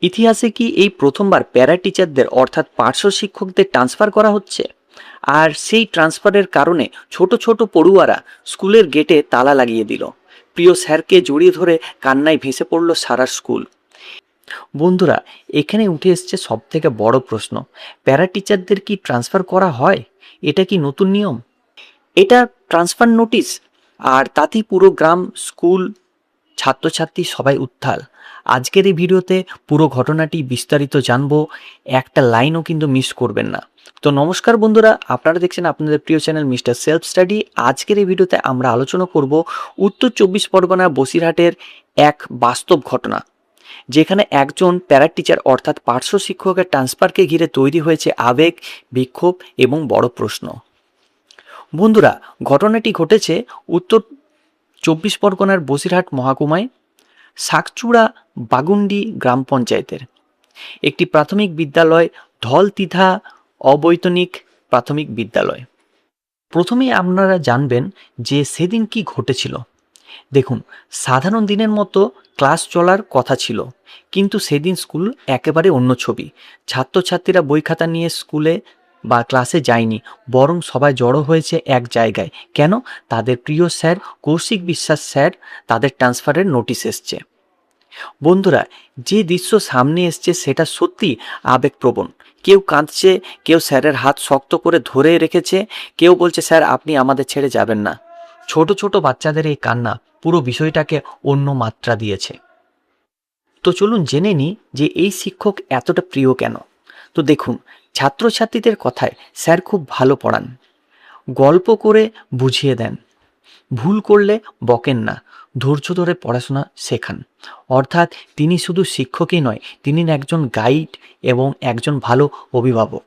ইতিহাসে কি এই প্রথমবার প্যারা টিচারদের অর্থাৎ পার্শ্ব শিক্ষকদের ট্রান্সফার করা হচ্ছে? আর সেই ট্রান্সফারের কারণে ছোট ছোট পড়ুয়ারা স্কুলের গেটে তালা লাগিয়ে দিল। প্রিয় স্যারকে জড়িয়ে ধরে কান্নায় ভেসে পড়ল সারা স্কুল। বন্ধুরা, এখানে উঠে এসছে সব থেকে বড় প্রশ্ন, প্যারা টিচারদের কি ট্রান্সফার করা হয়? এটা কি নতুন নিয়ম? এটা ট্রান্সফার নোটিশ, আর তাতেই পুরো গ্রাম, স্কুল, ছাত্রছাত্রী সবাই উত্তাল। আজকের এই ভিডিওতে পুরো ঘটনাটি বিস্তারিত জানবো, একটা লাইনও কিন্তু মিস করবেন না। তো নমস্কার বন্ধুরা, আপনারা দেখছেন আপনাদের প্রিয় চ্যানেল মিস্টার সেলফ স্টাডি। আজকের এই ভিডিওতে আমরা আলোচনা করব উত্তর 24 পরগনা বসিরহাটের এক বাস্তব ঘটনা, যেখানে একজন প্যারা টিচার অর্থাৎ পার্শ্ব শিক্ষকের ট্রান্সফারকে ঘিরে তৈরি হয়েছে আবেগ, বিক্ষোভ এবং বড় প্রশ্ন। বন্ধুরা, ঘটনাটি ঘটেছে উত্তর 24 পরগনার বসিরহাট মহকুমায় শাকচুড়া বাগুন্ডি গ্রাম পঞ্চায়েতের একটি প্রাথমিক বিদ্যালয়, ধলতিথা অবৈতনিক প্রাথমিক বিদ্যালয়। প্রথমেই আপনারা জানবেন যে সেদিন কি ঘটেছিল। দেখুন, সাধারণ দিনের মতো ক্লাস চলার কথা ছিল, কিন্তু সেদিন স্কুল একেবারে অন্য ছবি। ছাত্রছাত্রীরা বই খাতা নিয়ে স্কুলে বা ক্লাসে যায়নি, বরং সবাই জড়ো হয়েছে এক জায়গায়। কেন? তাদের প্রিয় স্যার কৌশিক বিশ্বাস স্যার, তাদের ট্রান্সফারের নোটিশ এসছে। বন্ধুরা, যে দৃশ্য সামনে এসছে সেটা সত্যি আবেগপ্রবণ। কেউ কাঁদছে, কেউ স্যারের হাত শক্ত করে ধরে রেখেছে, কেউ বলছে স্যার আপনি আমাদের ছেড়ে যাবেন না। ছোট ছোট বাচ্চাদের এই কান্না পুরো বিষয়টাকে অন্য মাত্রা দিয়েছে। তো চলুন জেনে নিই যে এই শিক্ষক এতটা প্রিয় কেন। তো দেখুন, ছাত্রছাত্রীদের কথায় স্যার খুব ভালো পড়ান, গল্প করে বুঝিয়ে দেন, ভুল করলে বকেন না, ধৈর্য ধরে পড়াশোনা শেখান। অর্থাৎ তিনি শুধু শিক্ষকই নয়, তিনি একজন গাইড এবং একজন ভালো অভিভাবক।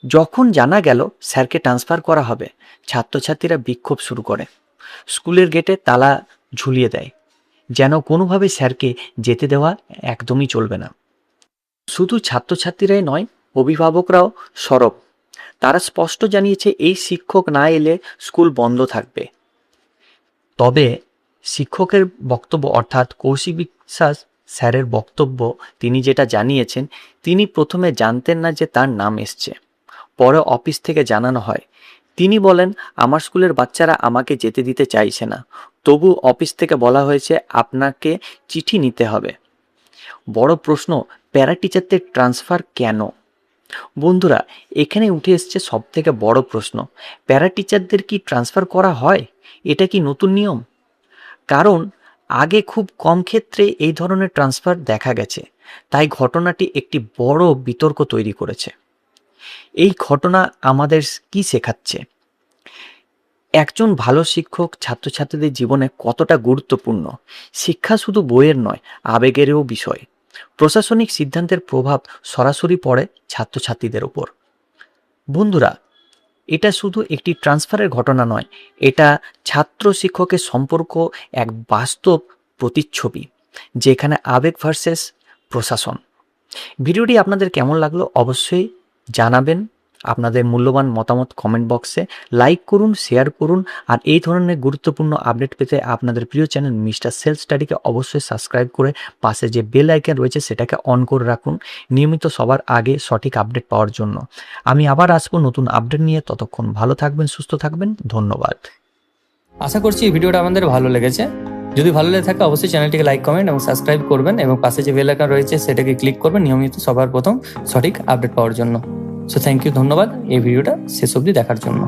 যখন জানা গেল স্যারকে ট্রান্সফার করা হবে, ছাত্রছাত্রীরা বিক্ষোভ শুরু করে, স্কুলের গেটে তালা ঝুলিয়ে দেয়, যেন কোনোভাবে স্যারকে যেতে দেওয়া একদমই চলবে না। শুধু ছাত্রছাত্রীরাই নয়, অভিভাবকরাও সরব। তারা স্পষ্ট জানিয়েছে এই শিক্ষক না এলে স্কুল বন্ধ থাকবে। তবে শিক্ষকের বক্তব্য অর্থাৎ কৌশিক বিশ্বাস স্যারের বক্তব্য, তিনি যেটা জানিয়েছেন, তিনি প্রথমে জানতেন না যে তার নাম এসছে, পরে অফিস থেকে জানানো হয়। তিনি বলেন, আমার স্কুলের বাচ্চারা আমাকে যেতে দিতে চাইছে না, তবু অফিস থেকে বলা হয়েছে আপনাকে চিঠি নিতে হবে। বড় প্রশ্ন, প্যারা টিচারদের ট্রান্সফার কেন? বন্ধুরা, এখানে উঠে এসছে সব থেকে বড় প্রশ্ন, প্যারা টিচারদের কি ট্রান্সফার করা হয়? এটা কি নতুন নিয়ম? কারণ আগে খুব কম ক্ষেত্রে এই ধরনের ট্রান্সফার দেখা গেছে, তাই ঘটনাটি একটি বড় বিতর্ক তৈরি করেছে। এই ঘটনা আমাদের কি শেখাচ্ছে? একজন ভালো শিক্ষক ছাত্রছাত্রীদের জীবনে কতটা গুরুত্বপূর্ণ। শিক্ষা শুধু বইয়ের নয়, আবেগেরও বিষয়। প্রশাসনিক সিদ্ধান্তের প্রভাব সরাসরি পড়ে ছাত্রছাত্রীদের উপর। বন্ধুরা, এটা শুধু একটি ট্রান্সফারের ঘটনা নয়, এটা ছাত্র শিক্ষকের সম্পর্ক এক বাস্তব প্রতিচ্ছবি, যেখানে আবেগ ভার্সেস প্রশাসন। ভিডিওটি আপনাদের কেমন লাগলো অবশ্যই জানাবেন। আপনাদের মূল্যবান মতামত কমেন্ট বক্সে লাইক করুন, শেয়ার করুন। আর এই ধরনের গুরুত্বপূর্ণ আপডেট পেতে আপনাদের প্রিয় চ্যানেল মিস্টার সেলফ স্টাডিকে অবশ্যই সাবস্ক্রাইব করে পাশে যে বেল আইকন রয়েছে সেটাকে অন করে রাখুন, নিয়মিত সবার আগে সঠিক আপডেট পাওয়ার জন্য। আমি আবার আসবো নতুন আপডেট নিয়ে, ততক্ষণ ভালো থাকবেন, সুস্থ থাকবেন। ধন্যবাদ। আশা করছি এই ভিডিওটা আমাদের ভালো লেগেছে। যদি ভালো লেগে থাকে অবশ্যই চ্যানেলটিকে লাইক, কমেন্ট এবং সাবস্ক্রাইব করবেন, এবং পাশে যে বেল আইকন রয়েছে সেটাকে ক্লিক করবেন নিয়মিত সবার প্রথম সঠিক আপডেট পাওয়ার জন্য। সো থ্যাংক ইউ, ধন্যবাদ এই ভিডিওটা শেষ অবধি দেখার জন্য।